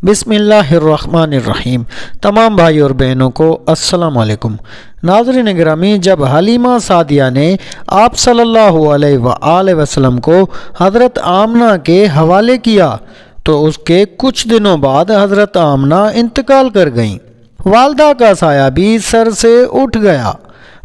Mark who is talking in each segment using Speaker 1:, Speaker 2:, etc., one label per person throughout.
Speaker 1: بسم اللہ الرحمن الرحیم۔ تمام بھائی اور بہنوں کو السلام علیکم۔ ناظرین گرامی، جب حلیمہ سعدیہ نے آپ صلی اللہ علیہ وآلہ وسلم کو حضرت آمنہ کے حوالے کیا تو اس کے کچھ دنوں بعد حضرت آمنہ انتقال کر گئیں۔ والدہ کا سایہ بھی سر سے اٹھ گیا۔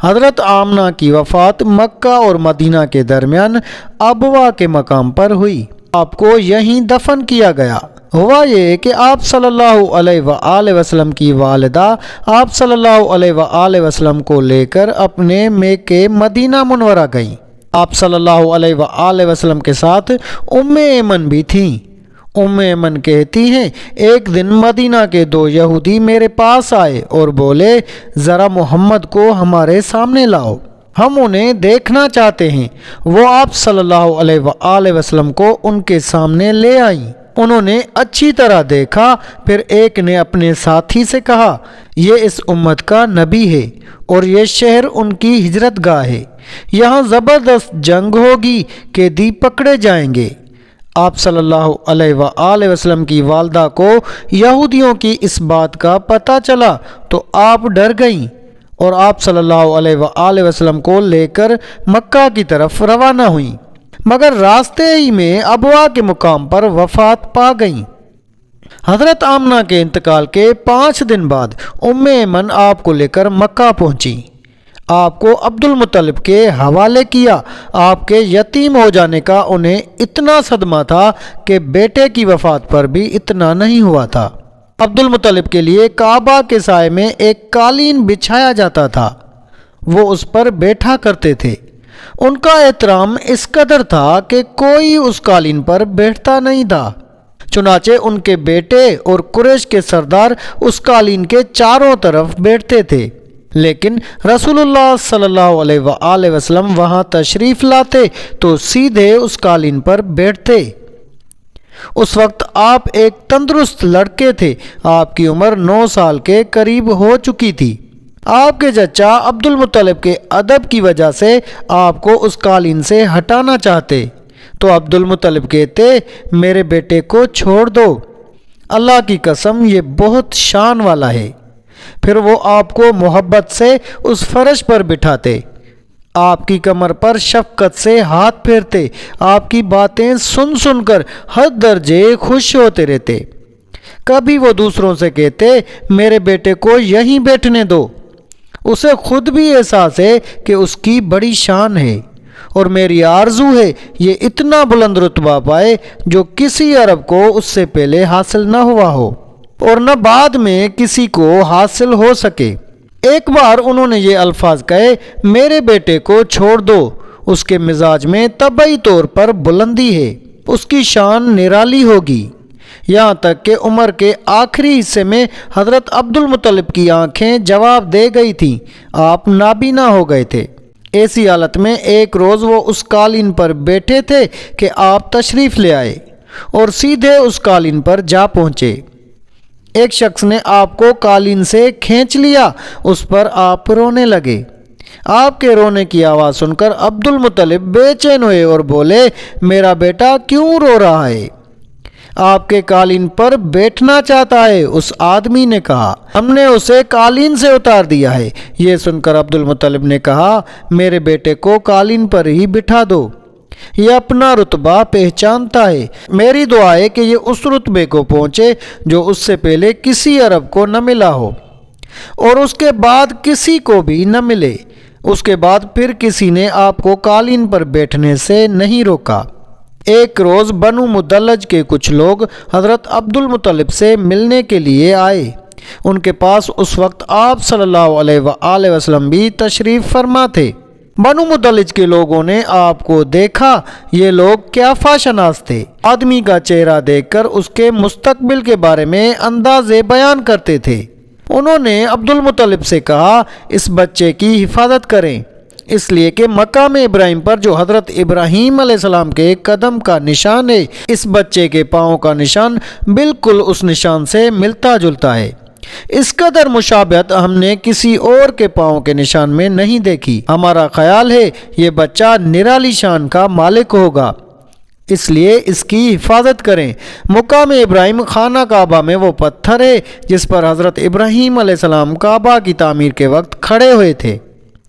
Speaker 1: حضرت آمنہ کی وفات مکہ اور مدینہ کے درمیان ابوا کے مقام پر ہوئی۔ آپ کو یہیں دفن کیا گیا۔ ہوا یہ کہ آپ صلی اللہ علیہ وآلہ وسلم کی والدہ آپ صلی اللہ علیہ وآلہ وسلم کو لے کر اپنے میکے مدینہ منورہ گئیں۔ آپ صلی اللہ علیہ وآلہ وسلم کے ساتھ ام ایمن بھی تھیں۔ ام ایمن کہتی ہیں، ایک دن مدینہ کے دو یہودی میرے پاس آئے اور بولے، ذرا محمد کو ہمارے سامنے لاؤ، ہم انہیں دیکھنا چاہتے ہیں۔ وہ آپ صلی اللہ علیہ وآلہ وسلم کو ان کے سامنے لے آئیں۔ انہوں نے اچھی طرح دیکھا، پھر ایک نے اپنے ساتھی سے کہا، یہ اس امت کا نبی ہے اور یہ شہر ان کی ہجرت گاہ ہے، یہاں زبردست جنگ ہوگی کہ دی پکڑے جائیں گے۔ آپ صلی اللہ علیہ وآلہ وسلم کی والدہ کو یہودیوں کی اس بات کا پتہ چلا تو آپ ڈر گئیں اور آپ صلی اللہ علیہ وآلہ وسلم کو لے کر مکہ کی طرف روانہ ہوئیں، مگر راستے ہی میں ابوا کے مقام پر وفات پا گئیں۔ حضرت آمنہ کے انتقال کے 5 دن بعد ام ایمن آپ کو لے کر مکہ پہنچی۔ آپ کو عبد المطلب کے حوالے کیا۔ آپ کے یتیم ہو جانے کا انہیں اتنا صدمہ تھا کہ بیٹے کی وفات پر بھی اتنا نہیں ہوا تھا۔ عبد المطلب کے لیے کعبہ کے سائے میں ایک قالین بچھایا جاتا تھا، وہ اس پر بیٹھا کرتے تھے۔ ان کا احترام اس قدر تھا کہ کوئی اس قالین پر بیٹھتا نہیں تھا، چنانچہ ان کے بیٹے اور قریش کے سردار اس قالین کے چاروں طرف بیٹھتے تھے، لیکن رسول اللہ صلی اللہ علیہ وآلہ وسلم وہاں تشریف لاتے تو سیدھے اس قالین پر بیٹھتے۔ اس وقت آپ ایک تندرست لڑکے تھے، آپ کی عمر 9 سال کے قریب ہو چکی تھی۔ آپ کے چچا عبد المطلب کے ادب کی وجہ سے آپ کو اس قالین سے ہٹانا چاہتے تو عبد المطلب کہتے، میرے بیٹے کو چھوڑ دو، اللہ کی قسم یہ بہت شان والا ہے۔ پھر وہ آپ کو محبت سے اس فرش پر بٹھاتے، آپ کی کمر پر شفقت سے ہاتھ پھیرتے، آپ کی باتیں سن سن کر ہر درجے خوش ہوتے رہتے۔ کبھی وہ دوسروں سے کہتے، میرے بیٹے کو یہیں بیٹھنے دو، اسے خود بھی احساس ہے کہ اس کی بڑی شان ہے اور میری آرزو ہے یہ اتنا بلند رتبہ پائے جو کسی عرب کو اس سے پہلے حاصل نہ ہوا ہو اور نہ بعد میں کسی کو حاصل ہو سکے۔ ایک بار انہوں نے یہ الفاظ کہے، میرے بیٹے کو چھوڑ دو، اس کے مزاج میں طبعی طور پر بلندی ہے، اس کی شان نرالی ہوگی۔ یہاں تک کہ عمر کے آخری حصے میں حضرت عبد المطلب کی آنکھیں جواب دے گئی تھیں، آپ نابینا ہو گئے تھے۔ ایسی حالت میں ایک روز وہ اس قالین پر بیٹھے تھے کہ آپ تشریف لے آئے اور سیدھے اس قالین پر جا پہنچے۔ ایک شخص نے آپ کو قالین سے کھینچ لیا، اس پر آپ رونے لگے۔ آپ کے رونے کی آواز سن کر عبد المطلب بے چین ہوئے اور بولے، میرا بیٹا کیوں رو رہا ہے؟ آپ کے قالین پر بیٹھنا چاہتا ہے، اس آدمی نے کہا، ہم نے اسے قالین سے اتار دیا ہے۔ یہ سن کر عبد المطلب نے کہا، میرے بیٹے کو قالین پر ہی بٹھا دو، یہ اپنا رتبہ پہچانتا ہے، میری دعا ہے کہ یہ اس رتبے کو پہنچے جو اس سے پہلے کسی عرب کو نہ ملا ہو اور اس کے بعد کسی کو بھی نہ ملے۔ اس کے بعد پھر کسی نے آپ کو قالین پر بیٹھنے سے نہیں روکا۔ ایک روز بنو مدلج کے کچھ لوگ حضرت عبد المطلب سے ملنے کے لیے آئے۔ ان کے پاس اس وقت آپ صلی اللہ علیہ وآلہ وسلم بھی تشریف فرما تھے۔ بنو مدلج کے لوگوں نے آپ کو دیکھا، یہ لوگ قیافہ شناس تھے، آدمی کا چہرہ دیکھ کر اس کے مستقبل کے بارے میں اندازے بیان کرتے تھے۔ انہوں نے عبد المطلب سے کہا، اس بچے کی حفاظت کریں، اس لیے کہ مقام ابراہیم پر جو حضرت ابراہیم علیہ السلام کے قدم کا نشان ہے، اس بچے کے پاؤں کا نشان بالکل اس نشان سے ملتا جلتا ہے۔ اس قدر مشابہت ہم نے کسی اور کے پاؤں کے نشان میں نہیں دیکھی۔ ہمارا خیال ہے یہ بچہ نرالی شان کا مالک ہوگا۔ اس لیے اس کی حفاظت کریں۔ مقام ابراہیم خانہ کعبہ میں وہ پتھر ہے جس پر حضرت ابراہیم علیہ السلام کعبہ کی تعمیر کے وقت کھڑے ہوئے تھے۔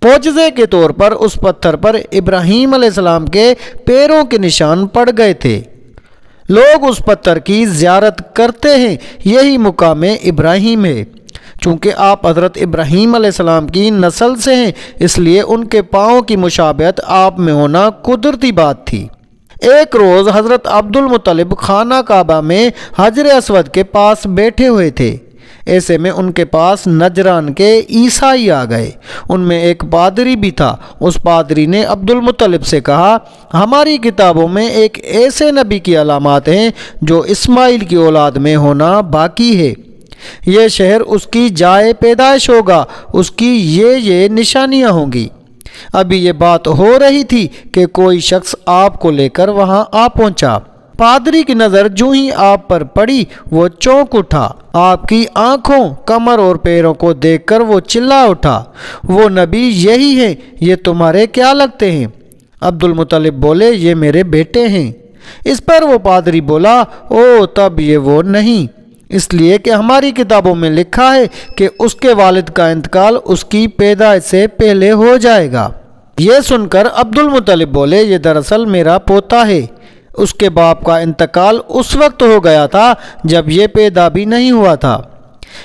Speaker 1: معجزے کے طور پر اس پتھر پر ابراہیم علیہ السلام کے پیروں کے نشان پڑ گئے تھے۔ لوگ اس پتھر کی زیارت کرتے ہیں، یہی مقام ابراہیم ہے۔ چونکہ آپ حضرت ابراہیم علیہ السلام کی نسل سے ہیں، اس لیے ان کے پاؤں کی مشابہت آپ میں ہونا قدرتی بات تھی۔ ایک روز حضرت عبد المطلب خانہ کعبہ میں حجر اسود کے پاس بیٹھے ہوئے تھے۔ ایسے میں ان کے پاس نجران کے عیسائی آ گئے۔ ان میں ایک پادری بھی تھا۔ اس پادری نے عبد المطلب سے کہا، ہماری کتابوں میں ایک ایسے نبی کی علامات ہیں جو اسماعیل کی اولاد میں ہونا باقی ہے۔ یہ شہر اس کی جائے پیدائش ہوگا، اس کی یہ نشانیاں ہوں گی۔ ابھی یہ بات ہو رہی تھی کہ کوئی شخص آپ کو لے کر وہاں آ پہنچا۔ پادری کی نظر جو ہی آپ پر پڑی وہ چونک اٹھا۔ آپ کی آنکھوں، کمر اور پیروں کو دیکھ کر وہ چلا اٹھا، وہ نبی یہی ہے، یہ تمہارے کیا لگتے ہیں؟ عبد المطلب بولے، یہ میرے بیٹے ہیں۔ اس پر وہ پادری بولا، او تب یہ وہ نہیں، اس لیے کہ ہماری کتابوں میں لکھا ہے کہ اس کے والد کا انتقال اس کی پیدائش سے پہلے ہو جائے گا۔ یہ سن کر عبد المطلب بولے، یہ دراصل میرا پوتا ہے۔ اس کے باپ کا انتقال اس وقت ہو گیا تھا جب یہ پیدا بھی نہیں ہوا تھا۔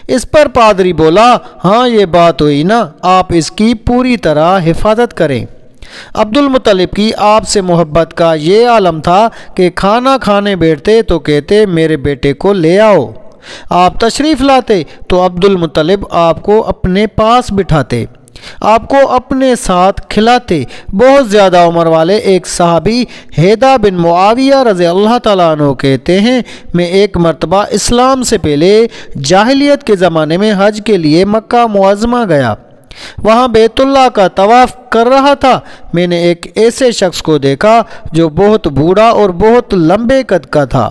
Speaker 1: اس پر پادری بولا، ہاں یہ بات ہوئی نا، آپ اس کی پوری طرح حفاظت کریں۔ عبد المطلب کی آپ سے محبت کا یہ عالم تھا کہ کھانا کھانے بیٹھتے تو کہتے، میرے بیٹے کو لے آؤ۔ آپ تشریف لاتے تو عبد المطلب آپ کو اپنے پاس بٹھاتے، آپ کو اپنے ساتھ کھلاتے۔ بہت زیادہ عمر والے ایک صحابی حیدہ بن معاویہ رضی اللہ تعالیٰ عنہ کہتے ہیں، میں ایک مرتبہ اسلام سے پہلے جاہلیت کے زمانے میں حج کے لیے مکہ معظمہ گیا۔ وہاں بیت اللہ کا طواف کر رہا تھا۔ میں نے ایک ایسے شخص کو دیکھا جو بہت بوڑھا اور بہت لمبے قد کا تھا۔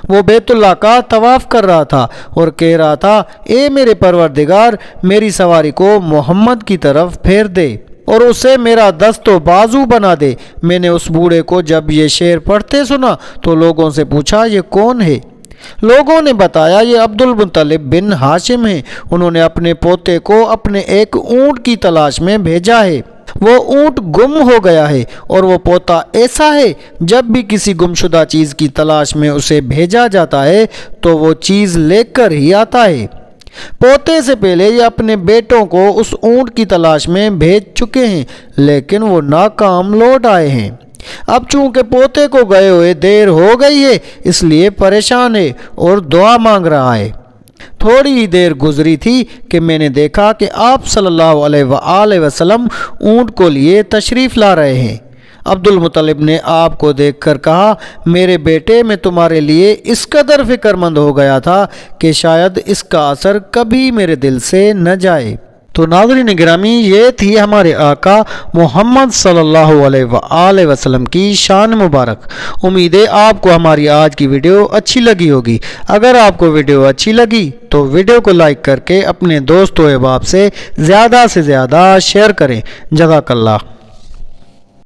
Speaker 1: وہ بیت اللہ کا طواف کر رہا تھا اور کہہ رہا تھا، اے میرے پروردگار، میری سواری کو محمد کی طرف پھیر دے اور اسے میرا دست و بازو بنا دے۔ میں نے اس بوڑھے کو جب یہ شعر پڑھتے سنا تو لوگوں سے پوچھا، یہ کون ہے؟ لوگوں نے بتایا، یہ عبد المطلب بن ہاشم ہیں۔ انہوں نے اپنے پوتے کو اپنے ایک اونٹ کی تلاش میں بھیجا ہے۔ وہ اونٹ گم ہو گیا ہے اور وہ پوتا ایسا ہے، جب بھی کسی گمشدہ چیز کی تلاش میں اسے بھیجا جاتا ہے تو وہ چیز لے کر ہی آتا ہے۔ پوتے سے پہلے یہ اپنے بیٹوں کو اس اونٹ کی تلاش میں بھیج چکے ہیں، لیکن وہ ناکام لوٹ آئے ہیں۔ اب چونکہ پوتے کو گئے ہوئے دیر ہو گئی ہے، اس لیے پریشان ہے اور دعا مانگ رہا ہے۔ تھوڑی ہی دیر گزری تھی کہ میں نے دیکھا کہ آپ صلی اللہ علیہ وآلہ وسلم اونٹ کو لیے تشریف لا رہے ہیں۔ عبد المطلب نے آپ کو دیکھ کر کہا، میرے بیٹے، میں تمہارے لیے اس قدر فکر مند ہو گیا تھا کہ شاید اس کا اثر کبھی میرے دل سے نہ جائے۔ تو ناظرین گرامی، یہ تھی ہمارے آقا محمد صلی اللہ علیہ وآلہ وسلم کی شان مبارک۔ امید ہے آپ کو ہماری آج کی ویڈیو اچھی لگی ہوگی۔ اگر آپ کو ویڈیو اچھی لگی تو ویڈیو کو لائک کر کے اپنے دوست و احباب سے زیادہ شیئر کریں۔ جزاک اللہ۔